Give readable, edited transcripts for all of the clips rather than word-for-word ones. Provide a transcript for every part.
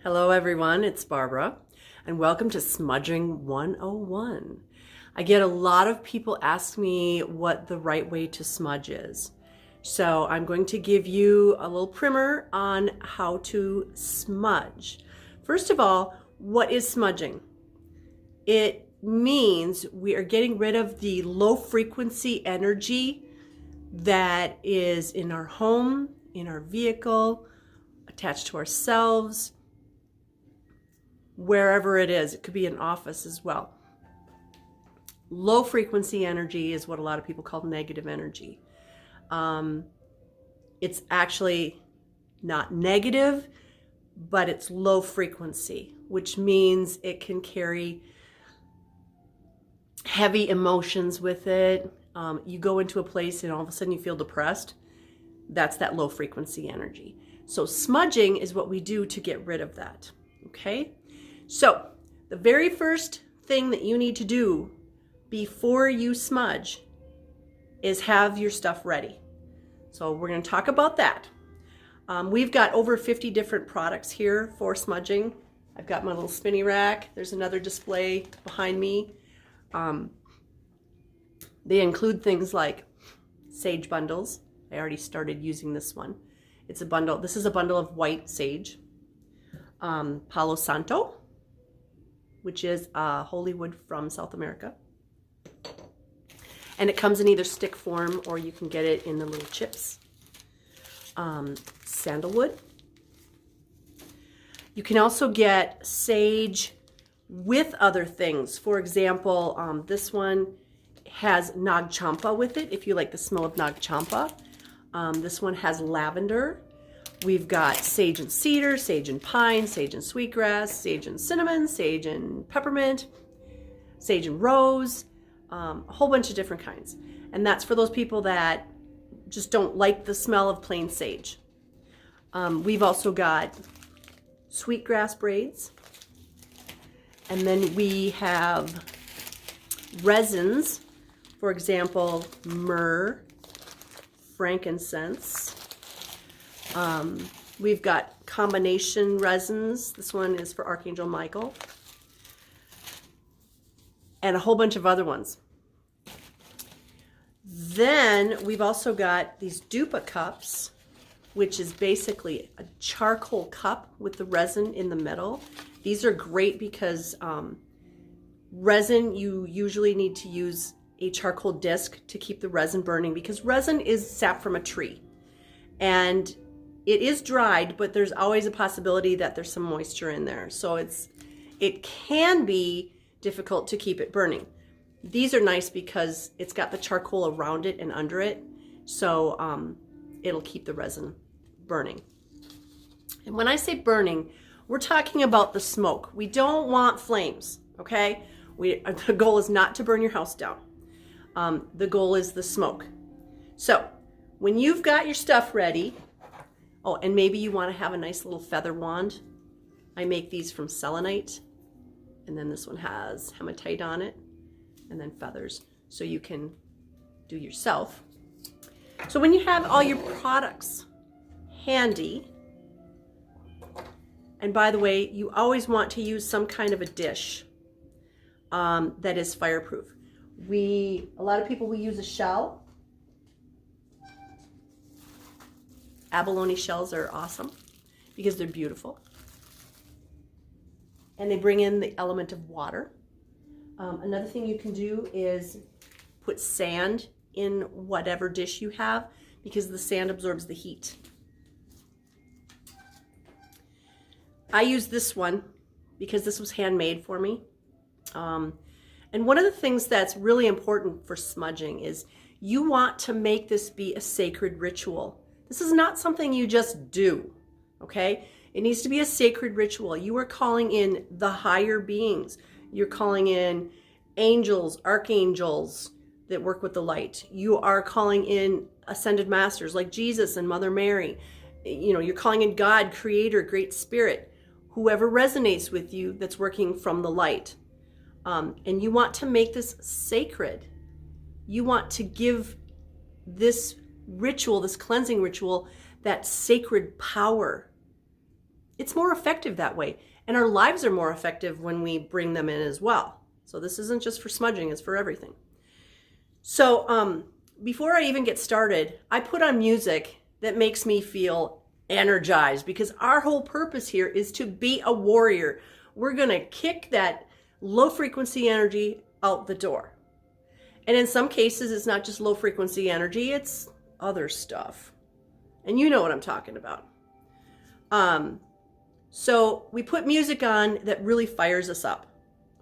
Hello everyone, it's Barbara, and welcome to Smudging 101. I get a lot of people ask me what the right way to smudge is. So I'm going to give you a little primer on how to smudge. First of all, what is smudging? It means we are getting rid of the low frequency energy that is in our home, in our vehicle, attached to ourselves, wherever it is. It could be an office as well. Low frequency energy is what a lot of people call negative energy. It's actually not negative, but it's low frequency, which means it can carry heavy emotions with it. You go into a place and all of a sudden you feel depressed. That's that low frequency energy. So smudging is what we do to get rid of that. Okay? So the very first thing that you need to do before you smudge is have your stuff ready. So we're going to talk about that. We've got over 50 different products here for smudging. I've got my little spinny rack. There's another display behind me. They include things like sage bundles. I already started using this one. It's a bundle. This is a bundle of white sage. Palo Santo, which is holy wood from South America. And it comes in either stick form or you can get it in the little chips. Sandalwood. You can also get sage with other things. For example, this one has Nag Champa with it, if you like the smell of Nag Champa. This one has lavender. We've got sage and cedar, sage and pine, sage and sweetgrass, sage and cinnamon, sage and peppermint, sage and rose, a whole bunch of different kinds. And that's for those people that just don't like the smell of plain sage. We've also got sweetgrass braids. And then we have resins, for example, myrrh, frankincense. We've got combination resins. This one is for Archangel Michael. And a whole bunch of other ones. Then we've also got these dupa cups, which is basically a charcoal cup with the resin in the middle. These are great because resin, you usually need to use a charcoal disc to keep the resin burning, because resin is sap from a tree. And it is dried, but there's always a possibility that there's some moisture in there. So it can be difficult to keep it burning. These are nice because it's got the charcoal around it and under it. So it'll keep the resin burning. And when I say burning, we're talking about the smoke. We don't want flames, okay? The goal is not to burn your house down. The goal is the smoke. So when you've got your stuff ready, oh, and maybe you want to have a nice little feather wand. I make these from selenite. And then this one has hematite on it. And then feathers. So you can do yourself. So when you have all your products handy, and by the way, you always want to use some kind of a dish that is fireproof. A lot of people will use a shell. Abalone shells are awesome because they're beautiful. And they bring in the element of water. Another thing you can do is put sand in whatever dish you have, because the sand absorbs the heat. I use this one because this was handmade for me. And one of the things that's really important for smudging is you want to make this be a sacred ritual. This is not something you just do, okay? It needs to be a sacred ritual. You are calling in the higher beings. You're calling in angels, archangels that work with the light. You are calling in ascended masters like Jesus and Mother Mary. You know, you're calling in God, Creator, Great Spirit, whoever resonates with you that's working from the light. And you want to make this sacred. You want to give this ritual, this cleansing ritual, that sacred power. it's more effective that way. And our lives are more effective when we bring them in as well. So this isn't just for smudging, it's for everything. So before I even get started, I put on music that makes me feel energized, because our whole purpose here is to be a warrior. We're going to kick that low frequency energy out the door. And in some cases, it's not just low frequency energy, it's other stuff. And you know what I'm talking about. So we put music on that really fires us up,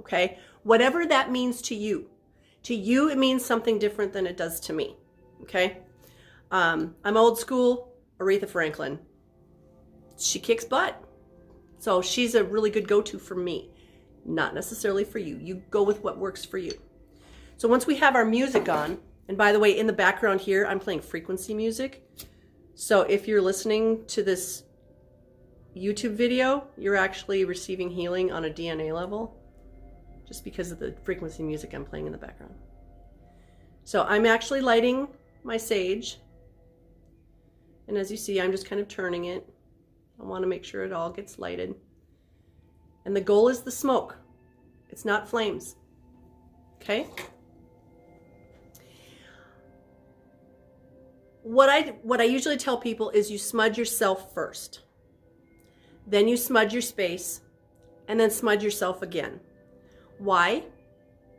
okay? Whatever that means to you. To you, it means something different than it does to me, okay? I'm old school, Aretha Franklin. She kicks butt. So she's a really good go-to for me, not necessarily for you. You go with what works for you. So once we have our music on, and by the way, in the background here, I'm playing frequency music. So if you're listening to this YouTube video, you're actually receiving healing on a DNA level, just because of the frequency music I'm playing in the background. So I'm actually lighting my sage. And as you see, I'm just kind of turning it. I want to make sure it all gets lighted. And the goal is the smoke. It's not flames. Okay? What I usually tell people is you smudge yourself first. Then you smudge your space, and then smudge yourself again. Why?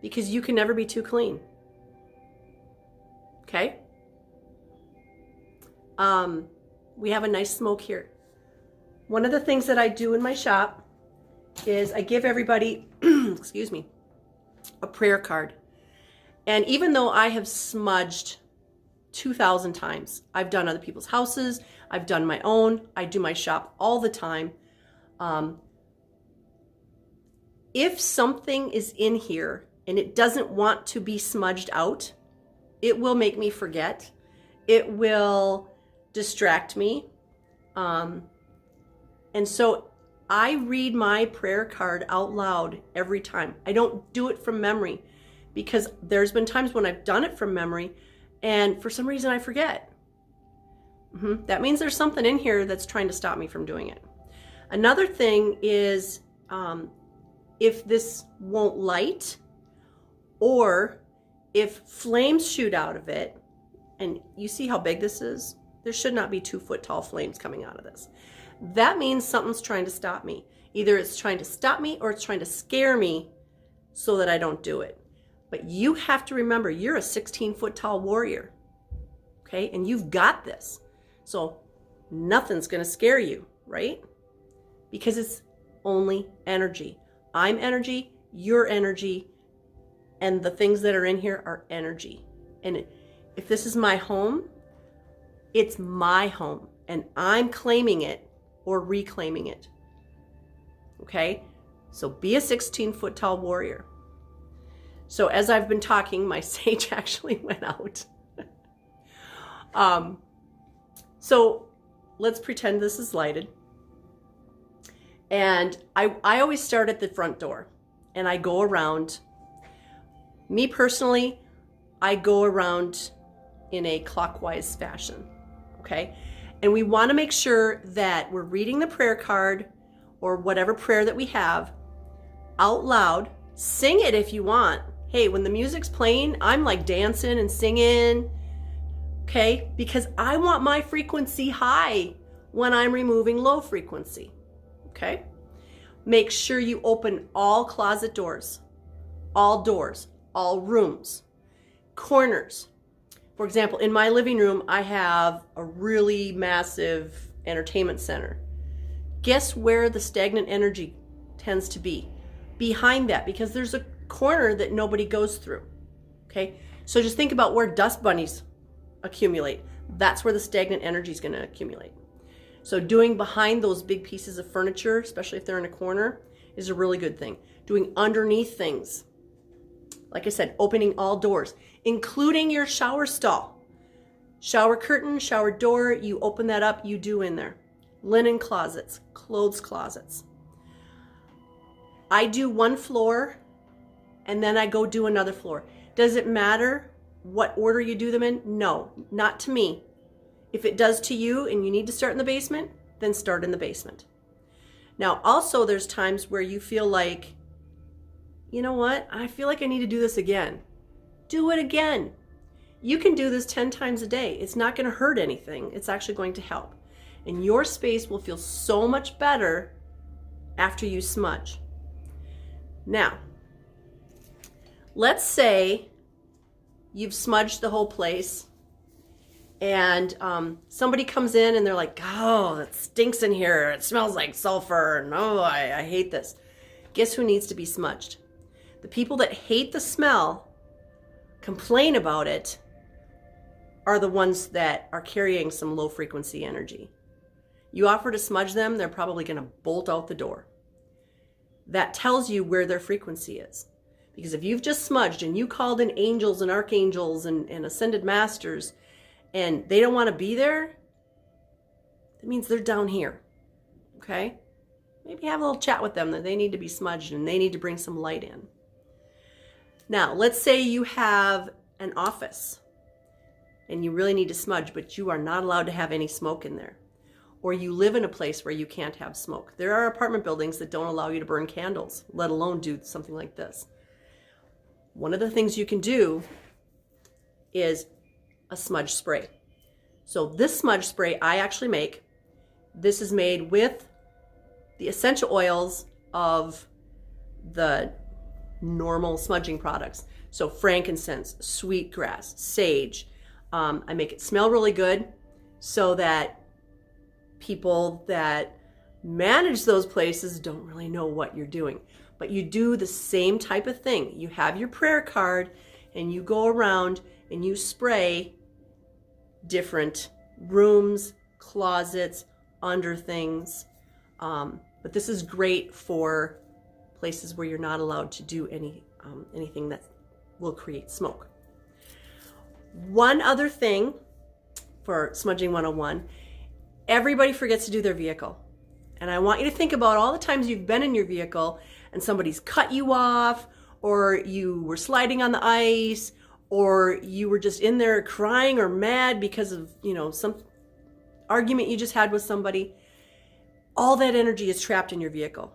Because you can never be too clean. Okay? We have a nice smoke here. One of the things that I do in my shop is I give everybody, excuse me, a prayer card. And even though I have smudged 2,000 times, I've done other people's houses, I've done my own, I do my shop all the time. If something is in here and it doesn't want to be smudged out, it will make me forget. It will distract me. And so I read my prayer card out loud every time. I don't do it from memory, because there's been times when I've done it from memory and for some reason I forget. That means there's something in here that's trying to stop me from doing it. Another thing is if this won't light, or if flames shoot out of it, and you see how big this is? There should not be 2-foot tall flames coming out of this. That means something's trying to stop me. Either it's trying to stop me or it's trying to scare me so that I don't do it. But you have to remember, you're a 16-foot tall warrior, okay? And you've got this. So nothing's going to scare you, right? Because it's only energy. I'm energy, you're energy, and the things that are in here are energy. And if this is my home, it's my home, and I'm claiming it or reclaiming it. Okay? So be a 16-foot tall warrior. So as I've been talking, my sage actually went out. So let's pretend this is lighted. And I always start at the front door and I go around. Me personally, I go around in a clockwise fashion, okay? And we want to make sure that we're reading the prayer card or whatever prayer that we have out loud. Sing it if you want. Hey, when the music's playing, I'm like dancing and singing, okay? Because I want my frequency high when I'm removing low frequency, okay? Make sure you open all closet doors, all rooms, corners. For example, in my living room, I have a really massive entertainment center. Guess where the stagnant energy tends to be? Behind that, because there's a corner that nobody goes through, okay? So just think about where dust bunnies accumulate. That's where the stagnant energy is going to accumulate. So doing behind those big pieces of furniture, especially if they're in a corner, is a really good thing. Doing underneath things. Like I said, opening all doors, including your shower stall. Shower curtain, shower door, you open that up, you do in there. Linen closets, clothes closets. I do one floor and then I go do another floor. Does it matter what order you do them in? No, not to me. If it does to you and you need to start in the basement, then start in the basement. Now, also there's times where you feel like, you know what? I feel like I need to do this again. Do it again. You can do this 10 times a day. It's not going to hurt anything. It's actually going to help. And your space will feel so much better after you smudge. Now, let's say you've smudged the whole place and somebody comes in and they're like, oh, it stinks in here. It smells like sulfur. No, I hate this. Guess who needs to be smudged? The people that hate the smell, complain about it, are the ones that are carrying some low frequency energy. You offer to smudge them, they're probably going to bolt out the door. That tells you where their frequency is. Because if you've just smudged and you called in angels and archangels and ascended masters and they don't want to be there, that means they're down here. Okay? Maybe have a little chat with them that they need to be smudged and they need to bring some light in. Now, let's say you have an office and you really need to smudge, but you are not allowed to have any smoke in there. Or you live in a place where you can't have smoke. There are apartment buildings that don't allow you to burn candles, let alone do something like this. One of the things you can do is a smudge spray. So this smudge spray I actually make. This is made with the essential oils of the normal smudging products. So frankincense, sweetgrass, sage. I make it smell really good so that people that manage those places don't really know what you're doing. But you do the same type of thing. You have your prayer card and you go around and you spray different rooms, closets, under things. But this is great for places where you're not allowed to do anything that will create smoke. One other thing for Smudging 101, everybody forgets to do their vehicle. And I want you to think about all the times you've been in your vehicle and somebody's cut you off, or you were sliding on the ice, or you were just in there crying or mad because of, some argument you just had with somebody. All that energy is trapped in your vehicle.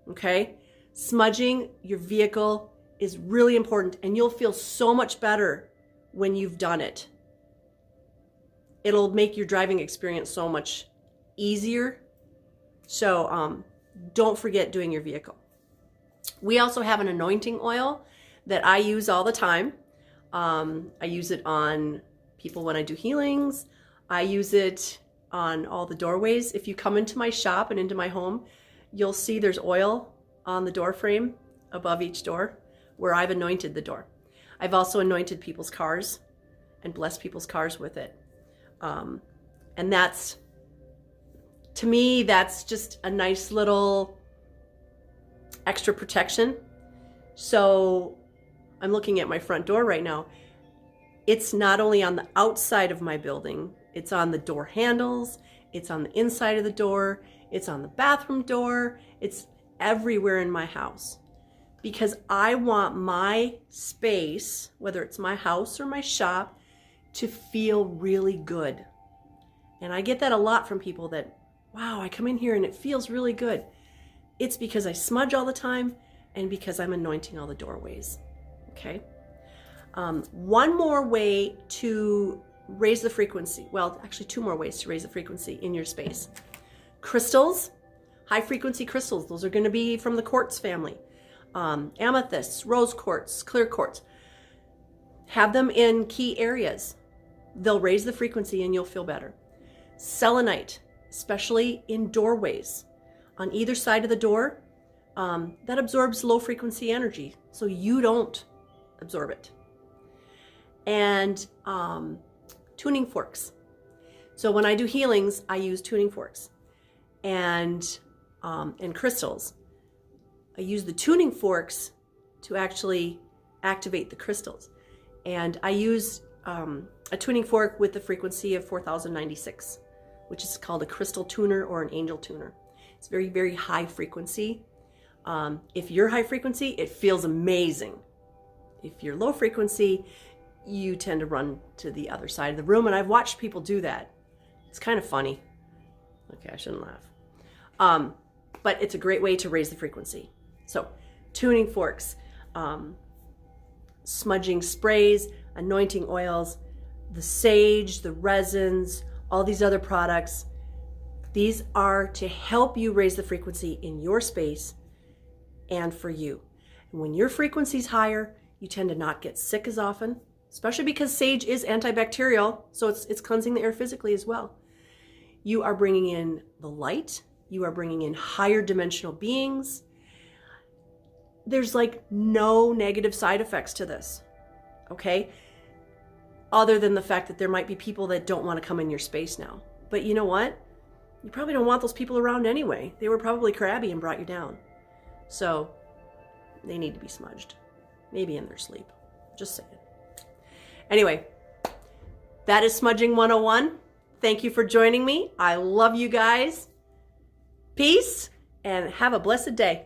Okay? Smudging your vehicle is really important, and you'll feel so much better when you've done it. It'll make your driving experience so much easier. So don't forget doing your vehicle. We also have an anointing oil that I use all the time. I use it on people when I do healings. I use it on all the doorways. If you come into my shop and into my home, you'll see there's oil on the door frame above each door where I've anointed the door. I've also anointed people's cars and blessed people's cars with it. And that's, to me, that's just a nice little extra protection. So I'm looking at my front door right now. It's not only on the outside of my building, it's on the door handles, it's on the inside of the door, it's on the bathroom door, it's everywhere in my house. Because I want my space, whether it's my house or my shop, to feel really good. And I get that a lot from people that, wow, I come in here and it feels really good. It's because I smudge all the time and because I'm anointing all the doorways. Okay? One more way to raise the frequency, well, actually two more ways to raise the frequency in your space. Crystals, high frequency crystals, those are going to be from the quartz family. Amethysts, rose quartz, clear quartz. Have them in key areas. They'll raise the frequency and you'll feel better. Selenite, especially in doorways. On either side of the door, that absorbs low frequency energy, so you don't absorb it. And tuning forks. So when I do healings, I use tuning forks and crystals. I use the tuning forks to actually activate the crystals. And I use a tuning fork with the frequency of 4096, which is called a crystal tuner or an angel tuner. It's very, very high frequency. If you're high frequency, it feels amazing. If you're low frequency, you tend to run to the other side of the room. And I've watched people do that. It's kind of funny. Okay, I shouldn't laugh. but it's a great way to raise the frequency. So tuning forks, smudging sprays, anointing oils, the sage, the resins, all these other products. These are to help you raise the frequency in your space and for you. And when your frequency's higher, you tend to not get sick as often, especially because sage is antibacterial, so it's cleansing the air physically as well. You are bringing in the light. You are bringing in higher dimensional beings. There's like no negative side effects to this, okay? Other than the fact that there might be people that don't want to come in your space now. But you know what? You probably don't want those people around anyway. They were probably crabby and brought you down. So they need to be smudged. Maybe in their sleep. Just saying. Anyway, that is Smudging 101. Thank you for joining me. I love you guys. Peace and have a blessed day.